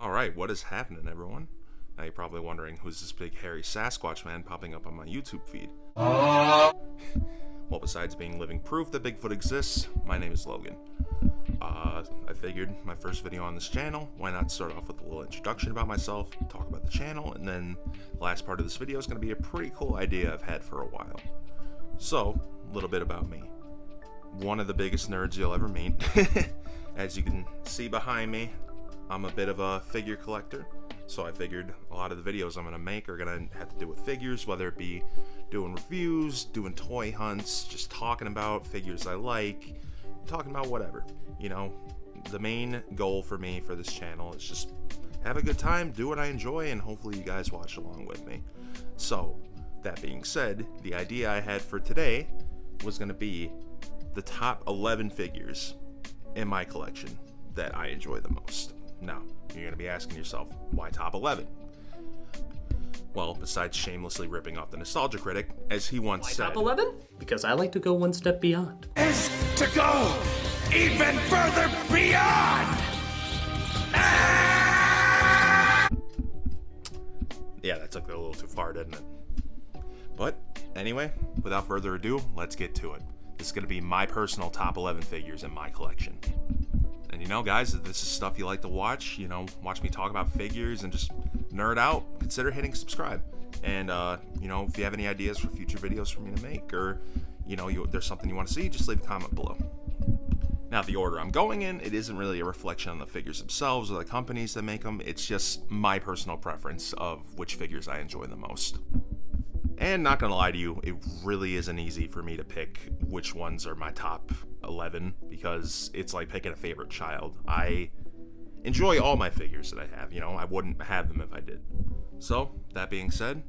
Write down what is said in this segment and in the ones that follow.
Alright, what is happening, everyone? Now you're probably wondering, who's this big hairy Sasquatch man popping up on my YouTube feed? Well, besides being living proof that Bigfoot exists, my name is Logan. I figured my first video on this channel, why not start off with a little introduction about myself, talk about the channel, and then the last part of this video is going to be a pretty cool idea I've had for a while. So, a little bit about me. One of the biggest nerds you'll ever meet. As you can see behind me, I'm a bit of a figure collector, so I figured a lot of the videos I'm going to make are going to have to do with figures, whether it be doing reviews, doing toy hunts, just talking about figures I like, talking about whatever. You know, the main goal for me for this channel is just have a good time, do what I enjoy, and hopefully you guys watch along with me. So, that being said, the idea I had for today was going to be the top 11 figures in my collection that I enjoy the most. Now, you're going to be asking yourself, why top 11? Well, besides shamelessly ripping off the Nostalgia Critic, as he once said... Top 11? Because I like to go one step beyond. Is to go even further beyond! Yeah, that took it a little too far, didn't it? But, anyway, without further ado, let's get to it. This is going to be my personal top 11 figures in my collection. And you know, guys, if this is stuff you like to watch, you know, watch me talk about figures and just nerd out, consider hitting subscribe. And, you know, if you have any ideas for future videos for me to make, or, you know, there's something you want to see, just leave a comment below. Now, the order I'm going in, it isn't really a reflection on the figures themselves or the companies that make them. It's just my personal preference of which figures I enjoy the most. And not gonna lie to you, it really isn't easy for me to pick which ones are my top 11, because it's like picking a favorite child. I enjoy all my figures that I have, you know, I wouldn't have them if I did. So, that being said,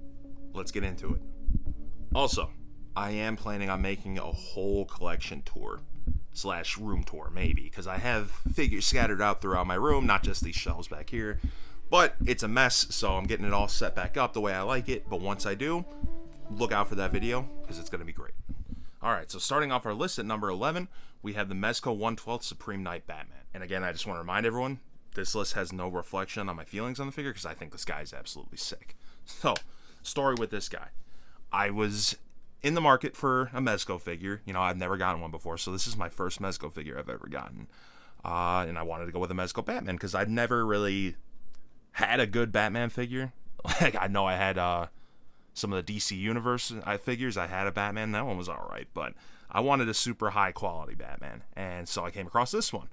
let's get into it. Also, I am planning on making a whole collection tour, / room tour maybe, because I have figures scattered out throughout my room, not just these shelves back here, but it's a mess, so I'm getting it all set back up the way I like it. But once I do, look out for that video, because it's going to be great. Alright, so starting off our list at number 11, we have the Mezco 1/12 Supreme Knight Batman. And again, I just want to remind everyone, this list has no reflection on my feelings on the figure, because I think this guy is absolutely sick. So, story with this guy. I was in the market for a Mezco figure. You know, I've never gotten one before, so this is my first Mezco figure I've ever gotten. And I wanted to go with a Mezco Batman, because I'd never really had a good Batman figure. Like, I know I had, some of the DC Universe figures. I had a Batman, that one was alright, but I wanted a super high quality Batman, and so I came across this one.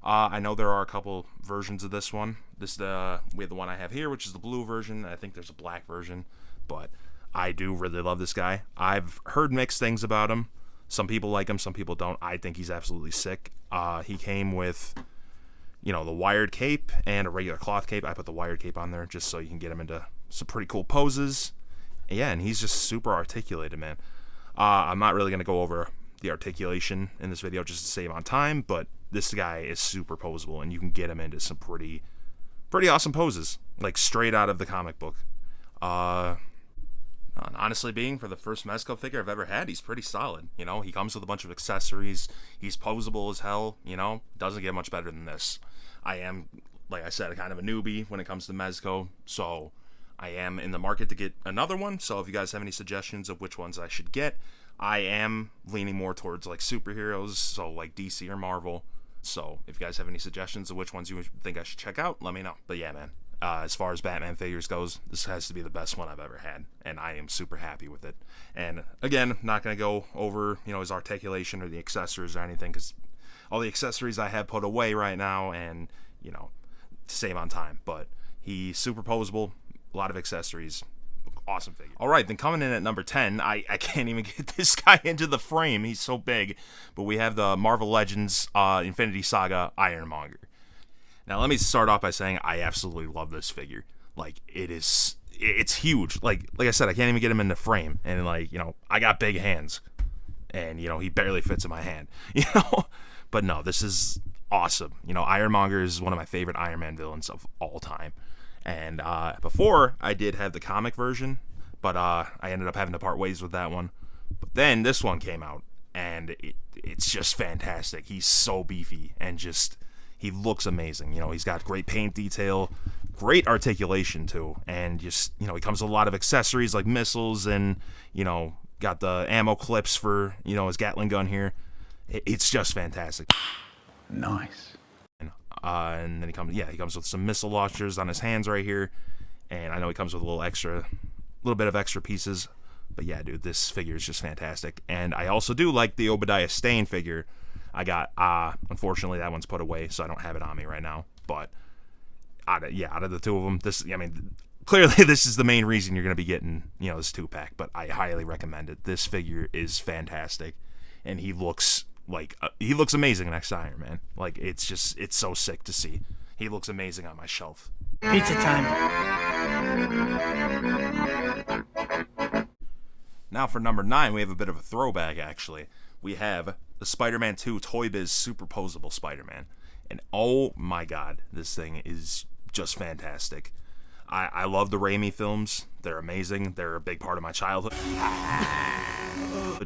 I know there are a couple versions of this one. We have the one I have here, which is the blue version. I think there's a black version, but I do really love this guy. I've heard mixed things about him. Some people like him, some people don't. I think he's absolutely sick. He came with, you know, the wired cape and a regular cloth cape. I put the wired cape on there just so you can get him into some pretty cool poses. Yeah, and he's just super articulated, man. I'm not really going to go over the articulation in this video just to save on time, but this guy is super posable, and you can get him into some pretty awesome poses, like straight out of the comic book. Honestly, being for the first Mezco figure I've ever had, he's pretty solid. You know, he comes with a bunch of accessories. He's posable as hell, you know. Doesn't get much better than this. I am, like I said, kind of a newbie when it comes to Mezco, so I am in the market to get another one. So if you guys have any suggestions of which ones I should get, I am leaning more towards like superheroes, so like DC or Marvel. So if you guys have any suggestions of which ones you think I should check out, let me know. But yeah, man, as far as Batman figures goes, this has to be the best one I've ever had, and I am super happy with it. And again, not going to go over, you know, his articulation or the accessories or anything, because all the accessories I have put away right now, and, you know, to save on time. But he's super posable, a lot of accessories, awesome figure. Alright, then coming in at number 10, I can't even get this guy into the frame, he's so big, but we have the Marvel Legends Infinity Saga Ironmonger. Now, let me start off by saying I absolutely love this figure. Like, it's huge. Like I said, I can't even get him in the frame, and like, you know, I got big hands, and, you know, he barely fits in my hand, you know? But no, this is awesome. You know, Ironmonger is one of my favorite Iron Man villains of all time. And before, I did have the comic version, but I ended up having to part ways with that one. But then this one came out, and it's just fantastic. He's so beefy, and just he looks amazing. You know, he's got great paint detail, great articulation too, and just, you know, he comes with a lot of accessories like missiles and, you know, got the ammo clips for, you know, his Gatling gun here. It's just fantastic. Nice. And then he comes with some missile launchers on his hands right here, and I know he comes with a little bit of extra pieces. But yeah, dude, this figure is just fantastic. And I also do like the Obadiah Stane figure I got. Unfortunately, that one's put away, so I don't have it on me right now. But out of the two of them, clearly this is the main reason you're going to be getting, you know, this 2-pack. But I highly recommend it. This figure is fantastic, and he looks amazing next to Iron Man. Like, it's so sick to see. He looks amazing on my shelf. Pizza time. Now for number 9, we have a bit of a throwback, actually. We have the Spider-Man 2 Toy Biz Superposable Spider-Man. And oh my god, this thing is just fantastic. I love the Raimi films. They're amazing. They're a big part of my childhood.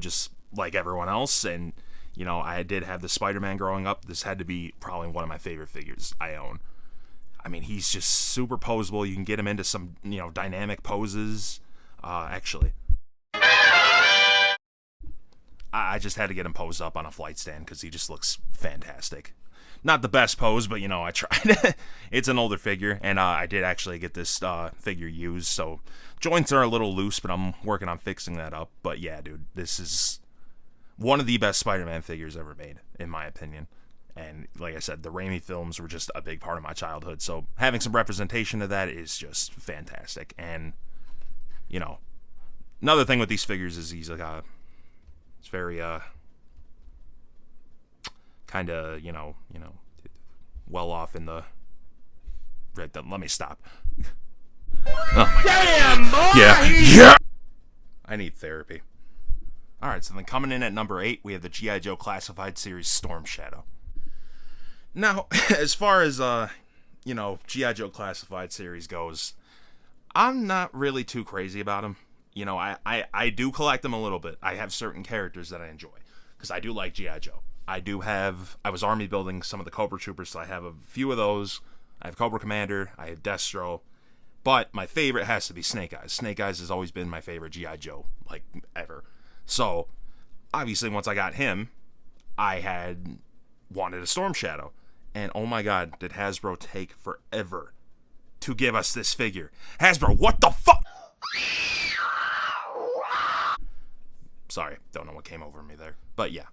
Just like everyone else. And, you know, I did have the Spider-Man growing up. This had to be probably one of my favorite figures I own. I mean, he's just super posable. You can get him into some, you know, dynamic poses. Actually, I just had to get him posed up on a flight stand because he just looks fantastic. Not the best pose, but, you know, I tried. It's an older figure, and I did actually get this figure used, so joints are a little loose, but I'm working on fixing that up. But yeah, dude, this is one of the best Spider-Man figures ever made, in my opinion. And like I said, the Raimi films were just a big part of my childhood, so having some representation of that is just fantastic. And, you know, another thing with these figures is he's like it's very kind of, you know, well off in the. Right, let me stop. Oh Damn, boy! Yeah. I need therapy. All right, so then coming in at number 8, we have the G.I. Joe Classified Series Storm Shadow. Now, as far as you know, G.I. Joe Classified Series goes, I'm not really too crazy about them. You know, I do collect them a little bit. I have certain characters that I enjoy because I do like G.I. Joe. I was army building some of the Cobra Troopers, so I have a few of those. I have Cobra Commander, I have Destro, but my favorite has to be Snake Eyes. Snake Eyes has always been my favorite G.I. Joe, like, ever. So, obviously, once I got him, I had wanted a Storm Shadow. And oh my god, did Hasbro take forever to give us this figure. Hasbro, what the fuck? Sorry, don't know what came over me there. But yeah.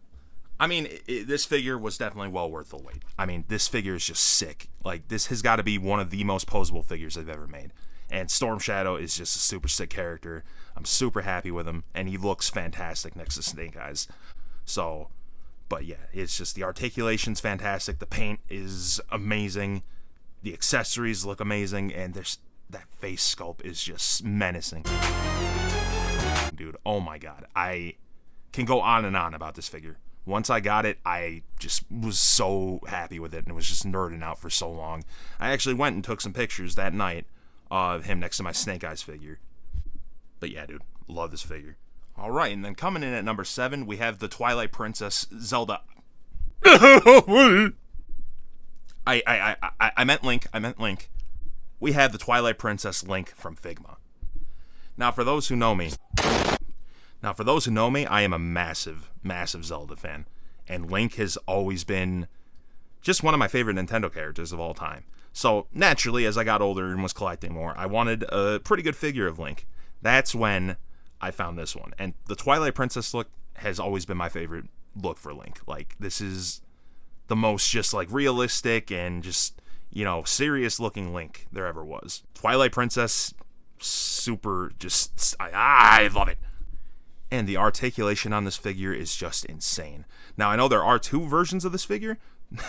I mean, this figure was definitely well worth the wait. I mean, this figure is just sick. Like, this has got to be one of the most posable figures they've ever made. And Storm Shadow is just a super sick character. I'm super happy with him, and he looks fantastic next to Snake Eyes. So, but yeah, it's just the articulation's fantastic. The paint is amazing. The accessories look amazing, and that face sculpt is just menacing. Dude, oh my god. I can go on and on about this figure. Once I got it, I just was so happy with it, and it was just nerding out for so long. I actually went and took some pictures that night of him next to my Snake Eyes figure. But yeah, dude, love this figure. All right, and then coming in at number 7, we have the Twilight Princess Zelda. I meant Link. We have the Twilight Princess Link from Figma. Now, for those who know me, I am a massive, massive Zelda fan. And Link has always been just one of my favorite Nintendo characters of all time. So, naturally, as I got older and was collecting more, I wanted a pretty good figure of Link. That's when I found this one. And the Twilight Princess look has always been my favorite look for Link. Like, this is the most just, like, realistic and just, you know, serious looking Link there ever was. Twilight Princess, super just, I love it. And the articulation on this figure is just insane. Now, I know there are 2 versions of this figure.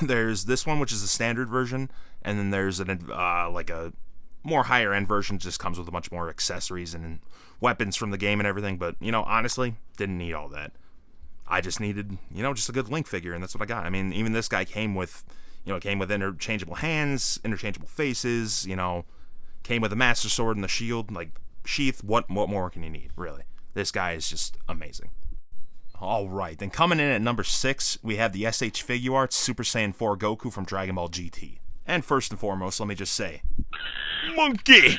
There's this one, which is the standard version, and then there's like a more higher end version, just comes with a bunch more accessories and weapons from the game and everything. But, you know, honestly, didn't need all that. I just needed, you know, just a good Link figure, and that's what I got. I mean, even this guy came with interchangeable hands, interchangeable faces, you know, came with a Master Sword and the shield, like, sheath. What more can you need, really? This guy is just amazing. All right, then coming in at number 6, we have the SH Figuarts Super Saiyan 4 Goku from Dragon Ball GT. And first and foremost, let me just say, monkey!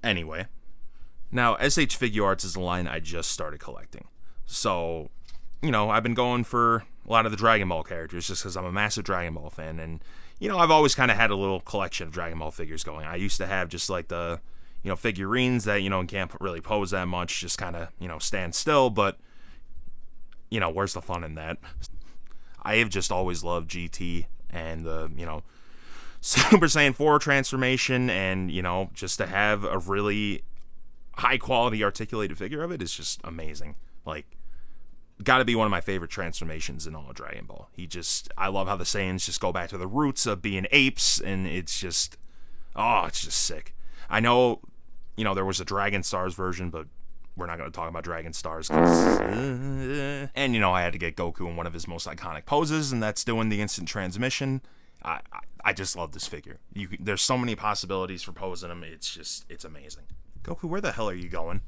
Anyway, now SH Figuarts is a line I just started collecting. So, I've been going for a lot of the Dragon Ball characters just because I'm a massive Dragon Ball fan. And, I've always kind of had a little collection of Dragon Ball figures going. I used to have just like the, figurines that, can't really pose that much, just kind of, stand still. But, where's the fun in that? I have just always loved GT and the, Super Saiyan 4 transformation, and, just to have a really high quality articulated figure of it is just amazing. Like, gotta be one of my favorite transformations in all of Dragon Ball. I love how the Saiyans just go back to the roots of being apes, and it's just sick. I know, there was a Dragon Stars version, but we're not going to talk about Dragon Stars. And, I had to get Goku in one of his most iconic poses, and that's doing the instant transmission. I just love this figure. There's so many possibilities for posing him. It's amazing. Goku, where the hell are you going?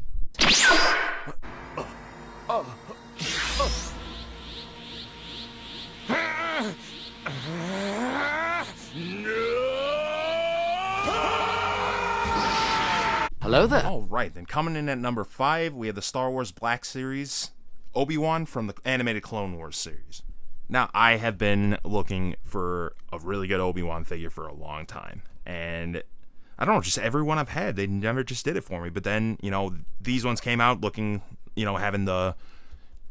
Hello there. All right, then coming in at number 5, we have the Star Wars Black Series, Obi-Wan from the animated Clone Wars series. Now, I have been looking for a really good Obi-Wan figure for a long time, and I don't know, just everyone I've had, they never just did it for me. But then, these ones came out looking, having the,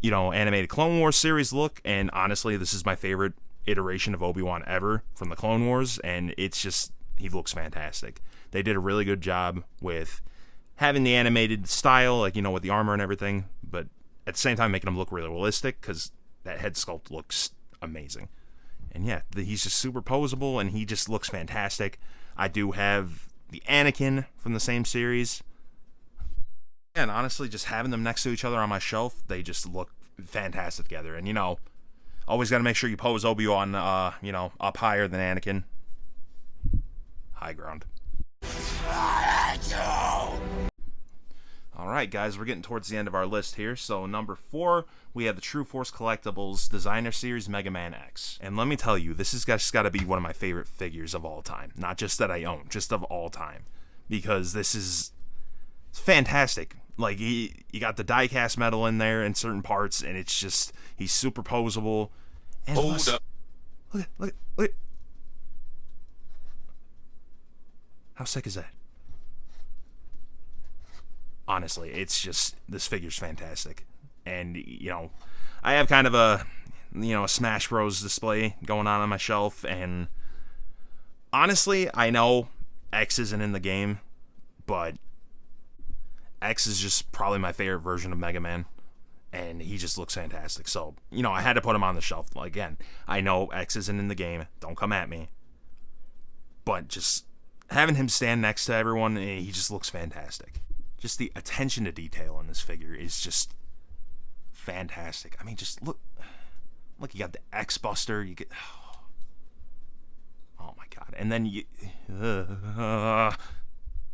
animated Clone Wars series look, and honestly, this is my favorite iteration of Obi-Wan ever from the Clone Wars, and he looks fantastic. They did a really good job with having the animated style, like, with the armor and everything, but at the same time making him look really realistic, because that head sculpt looks amazing. And yeah, he's just super posable, and he just looks fantastic. I do have the Anakin from the same series. And honestly, just having them next to each other on my shelf, they just look fantastic together. And, always got to make sure you pose Obi-Wan, up higher than Anakin. High ground. Alright guys, we're getting towards the end of our list here. So number 4, we have the True Force Collectibles Designer Series Mega Man X. And let me tell you, this has just got to be one of my favorite figures of all time. Not just that I own, just of all time. Because it's fantastic. Like, you got the die-cast metal in there in certain parts, and it's just, he's super posable. And Hold up. Look at. How sick is that? Honestly, it's just, this figure's fantastic. And, I have kind of a Smash Bros. Display going on my shelf, and honestly, I know X isn't in the game, but X is just probably my favorite version of Mega Man, and he just looks fantastic. So, I had to put him on the shelf. Again, I know X isn't in the game, don't come at me, but just having him stand next to everyone, he just looks fantastic. Just the attention to detail in this figure is just fantastic. I mean, just look, you got the X-Buster, you get, oh my god, and then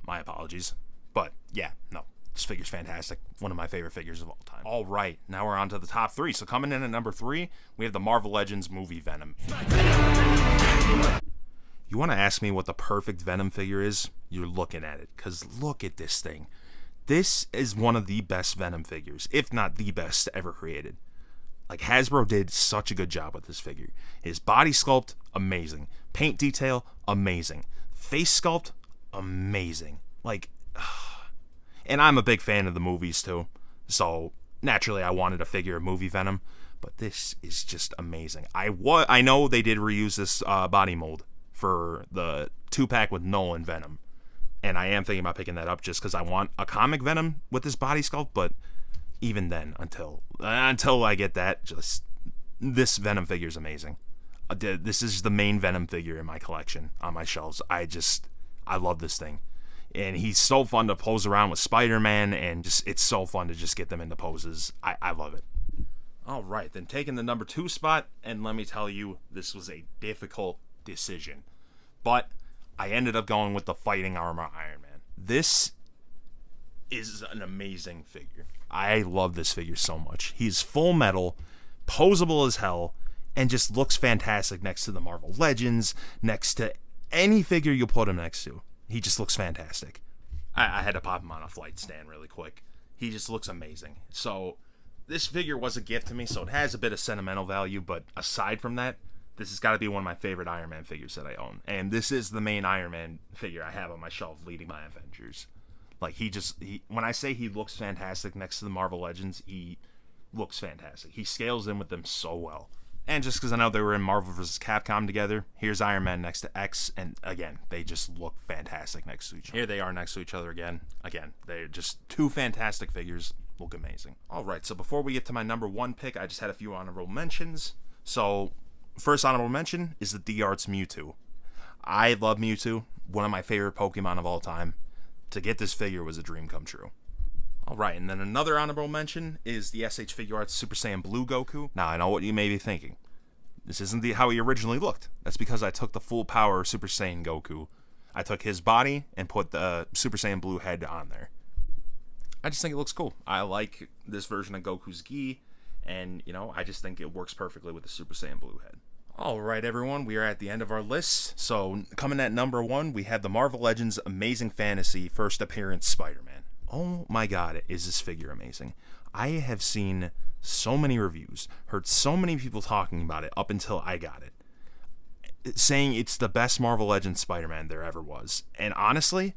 my apologies, but yeah, no, this figure's fantastic, one of my favorite figures of all time. All right, now we're on to the top 3. So coming in at number 3, we have the Marvel Legends movie Venom. You want to ask me what the perfect Venom figure is? You're looking at it, because look at this thing. This is one of the best Venom figures, if not the best ever created. Like, Hasbro did such a good job with this figure. His body sculpt, amazing. Paint detail, amazing. Face sculpt, amazing. Like, and I'm a big fan of the movies too, so naturally I wanted a figure of movie Venom, but this is just amazing. I know they did reuse this body mold for the 2-pack with Nolan Venom, and I am thinking about picking that up just because I want a comic Venom with this body sculpt, but even then, until I get that, just this Venom figure is amazing. This is the main Venom figure in my collection on my shelves. I love this thing, and he's so fun to pose around with Spider-Man, and just it's so fun to just get them into poses. I love it. All right, then taking the number 2 spot, and let me tell you, this was a difficult decision, but I ended up going with the Fighting Armor Iron Man. This is an amazing figure. I love this figure so much. He's full metal, posable as hell, and just looks fantastic next to the Marvel Legends, next to any figure you put him next to. He just looks fantastic. I had to pop him on a flight stand really quick. He just looks amazing. So this figure was a gift to me, so it has a bit of sentimental value, but aside from that, this has got to be one of my favorite Iron Man figures that I own. And this is the main Iron Man figure I have on my shelf leading my Avengers. Like, when I say he looks fantastic next to the Marvel Legends, he looks fantastic. He scales in with them so well. And just because I know they were in Marvel vs. Capcom together, here's Iron Man next to X, and again, they just look fantastic next to each other. Here they are next to each other again. Again, they're just two fantastic figures. Look amazing. Alright, so before we get to my number 1 pick, I just had a few honorable mentions. So, first honorable mention is the D-Arts Mewtwo. I love Mewtwo, one of my favorite Pokemon of all time. To get this figure was a dream come true. Alright, and then another honorable mention is the SH Figure Arts Super Saiyan Blue Goku. Now, I know what you may be thinking. This isn't how he originally looked. That's because I took the full power Super Saiyan Goku. I took his body and put the Super Saiyan Blue head on there. I just think it looks cool. I like this version of Goku's gi, and, I just think it works perfectly with the Super Saiyan Blue head. Alright, everyone, we are at the end of our list. So, coming at number 1, we have the Marvel Legends Amazing Fantasy First Appearance Spider-Man. Oh my god, is this figure amazing. I have seen so many reviews, heard so many people talking about it up until I got it, saying it's the best Marvel Legends Spider-Man there ever was. And honestly,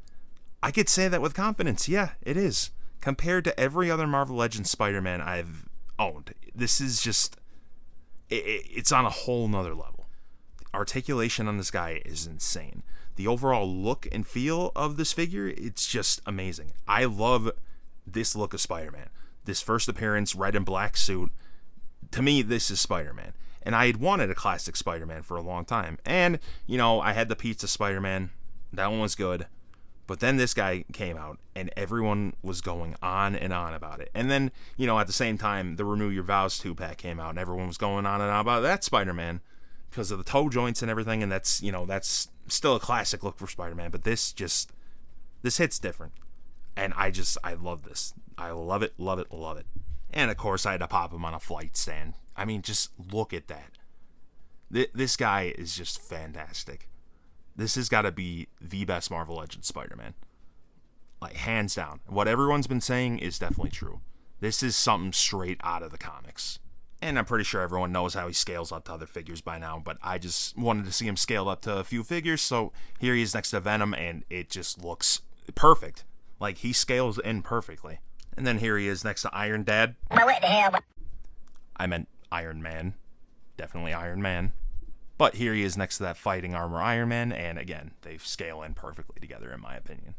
I could say that with confidence. Yeah, it is. Compared to every other Marvel Legends Spider-Man I've owned, this is just... It's on a whole nother level. The articulation on this guy is insane. The overall look and feel of this figure, it's just amazing. I love this look of Spider-Man. This first appearance, red and black suit. To me, this is Spider-Man. And I had wanted a classic Spider-Man for a long time. And, I had the Pizza Spider-Man. That one was good. But then this guy came out, and everyone was going on and on about it. And then, at the same time, the Renew Your Vows 2-pack came out, and everyone was going on and on about that Spider-Man because of the toe joints and everything, and that's still a classic look for Spider-Man, but this hits different. And I love this. I love it, love it, love it. And, of course, I had to pop him on a flight stand. I mean, just look at that. This guy is just fantastic. This has got to be the best Marvel Legends Spider-Man. Like, hands down. What everyone's been saying is definitely true. This is something straight out of the comics. And I'm pretty sure everyone knows how he scales up to other figures by now, but I just wanted to see him scale up to a few figures, so here he is next to Venom, and it just looks perfect. Like, he scales in perfectly. And then here he is next to Iron Dad. What the hell? I meant Iron Man. Definitely Iron Man. But here he is next to that fighting armor Iron Man, and again, they scale in perfectly together, in my opinion.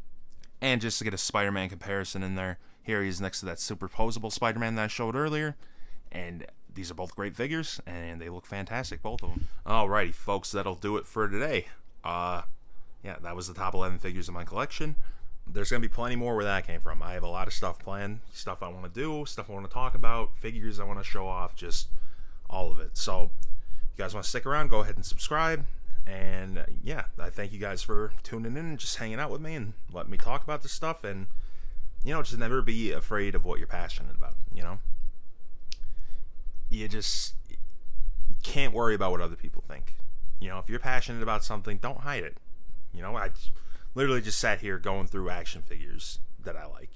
And just to get a Spider-Man comparison in there, here he is next to that superposable Spider-Man that I showed earlier, and these are both great figures, and they look fantastic, both of them. Alrighty, folks, that'll do it for today. Yeah, that was the top 11 figures in my collection. There's going to be plenty more where that came from. I have a lot of stuff planned, stuff I want to do, stuff I want to talk about, figures I want to show off, just all of it. So, if you guys want to stick around, go ahead and subscribe. And yeah, I thank you guys for tuning in and just hanging out with me and letting me talk about this stuff. And, just never be afraid of what you're passionate about, You just can't worry about what other people think. If you're passionate about something, don't hide it. I literally just sat here going through action figures that I like,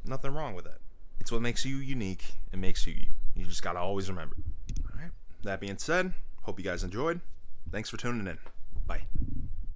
Nothing wrong with that. It's what makes you unique and makes you you. You just got to always remember. All right. That being said, hope you guys enjoyed. Thanks for tuning in. Bye.